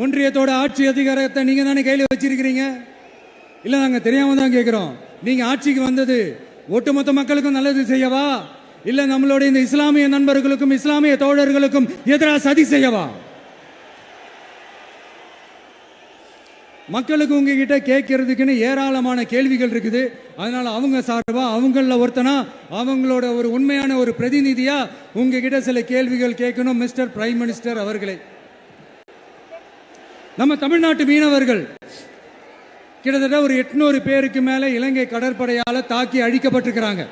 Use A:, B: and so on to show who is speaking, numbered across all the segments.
A: ஒன்றியத்தோட ஆட்சி அதிகாரத்தை நீங்க தானே கையில் வச்சிருக்கிறீங்க. இல்ல நாங்க தெரியாம தான் கேட்கிறோம். நீங்க ஆட்சிக்கு வந்தது ஒட்டுமொத்த மக்களுக்கும் நல்லது செய்யவா, இல்ல நம்மளுடைய இந்த இஸ்லாமிய நண்பர்களுக்கும் இஸ்லாமிய தோழர்களுக்கும் எதிராக சதி செய்யவா? மக்களுக்கு உங்ககிட்ட கேட்கறதுக்குன்னு ஏராளமான கேள்விகள் இருக்குது. அதனால அவங்க சார்பா அவங்கள ஒருத்தனா அவங்களோட ஒரு உண்மையான ஒரு பிரதிநிதியா உங்ககிட்ட சில கேள்விகள் கேட்கணும். மிஸ்டர் பிரைம் மினிஸ்டர் அவர்களே, நம்ம தமிழ்நாட்டு மீனவர்கள் கிட்டத்தட்ட ஒரு 800 பேருக்கு மேல இலங்கை கடற்படையால தாக்கி அழிக்கப்பட்டிருக்கிறாங்க.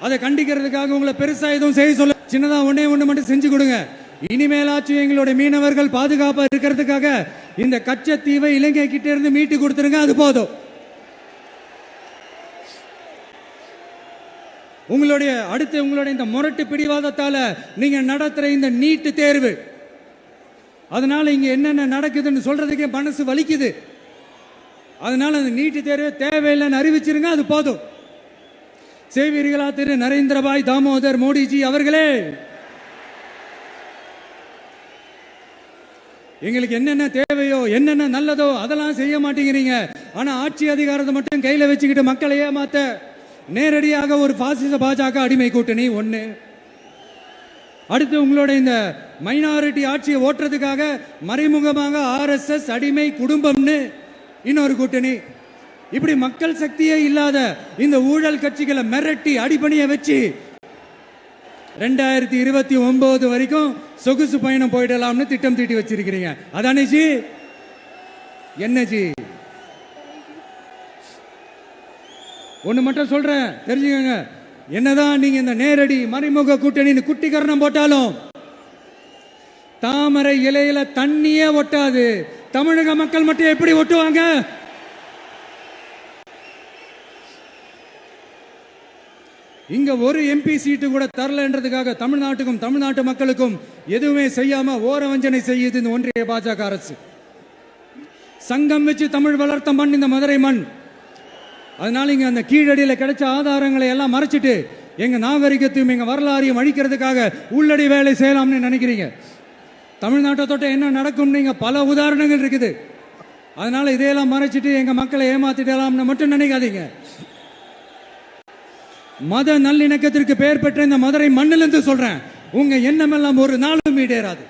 A: அதை கண்டிக்கிறதுக்காக உங்களை பெருசா எதுவும் செய்ய சொல்ல, சின்னதா ஒண்ணு மட்டும் செஞ்சு கொடுங்க. இனிமேலாச்சும் எங்களுடைய மீனவர்கள் பாதுகாப்பா இருக்கிறதுக்காக இந்த கச்சத்தீவை இலங்கை கிட்ட இருந்து மீட்டு கொடுத்துருங்க, அது போதும். உங்களுடைய இந்த முரட்டு பிடிவாதத்தால நீங்க நடத்துற இந்த நீட்டு தேர்வு, அதனால இங்க என்னென்ன நடக்குதுன்னு சொல்றதுக்கே மனசு வலிக்குது. அதனால அந்த நீட்டு தேர்வு தேவையில்லைன்னு அறிவிச்சிருங்க, அது போதும். செய்வீர்களா திரு நரேந்திரபாய் தாமோதர் மோடிஜி அவர்களே? எங்களுக்கு என்னென்ன தேவையோ என்னென்ன நல்லதோ அதெல்லாம் செய்ய மாட்டேங்கிறீங்க. ஆனா ஆட்சி அதிகாரத்தை மட்டும் கையில வச்சுக்கிட்டு மக்களை ஏமாத்த நேரடியாக ஒரு பாசிச பாஜக அடிமை கூட்டணி ஒண்ணு. அடுத்து உங்களோட இந்த மைனாரிட்டி ஆட்சியை ஓட்டுறதுக்காக மறைமுகமாக RSS அடிமை குடும்பம்னு இன்னொரு கூட்டணி. இப்படி மக்கள் சக்தியே இல்லாத இந்த ஊழல் கட்சிகளை மிரட்டி அடிபணிய வச்சு 2029 வரைக்கும் சொகுசு பயணம் போயிடலாம்னு திட்டம் தீட்டி வச்சிருக்கிறீங்க. அதானே ஜி? என்ன ஜி? ஒண்ணு மட்டும் சொல்றேன், தெரிஞ்சுக்கங்க. என்னதான் நீங்க இந்த நேரடி மறைமுக கூட்டணி குட்டிகரணம் போட்டாலும் தாமரை இலையில தண்ணியே ஒட்டாது. தமிழக மக்கள் மட்டும் எப்படி ஒட்டுவாங்க? இங்க ஒரு MP சீட்டு கூட தரலன்றதுக்காக தமிழ்நாட்டுக்கும் தமிழ்நாட்டு மக்களுக்கும் எதுவுமே செய்யாம ஓரவஞ்சனை செய்யுது இந்த ஒன்றிய பாஜக அரசு. சங்கம் வச்சு தமிழ் வளர்த்த மண் இந்த மதுரை மண். அதனால இங்க அந்த கீழடியில கிடைச்ச ஆதாரங்களை எல்லாம் மறைச்சிட்டு எங்க நாகரிகத்தையும் எங்க வரலாறையும் அழிக்கிறதுக்காக உள்ளடி வேலை செய்யலாம்னு நினைக்கிறீங்க. தமிழ்நாட்டை தொட்ட என்ன நடக்கும் நீங்க பல உதாரணங்கள் இருக்குது. அதனால இதையெல்லாம் மறைச்சிட்டு எங்க மக்களை ஏமாத்திடலாம்னு மட்டும் நினைக்காதீங்க. மத நல்லிணக்கத்திற்கு பெயர் பெற்ற இந்த மதுரை மண்ணிலிருந்து சொல்றேன், உங்க எண்ணமெல்லாம் ஒரு நாளும் ஈடேறாது.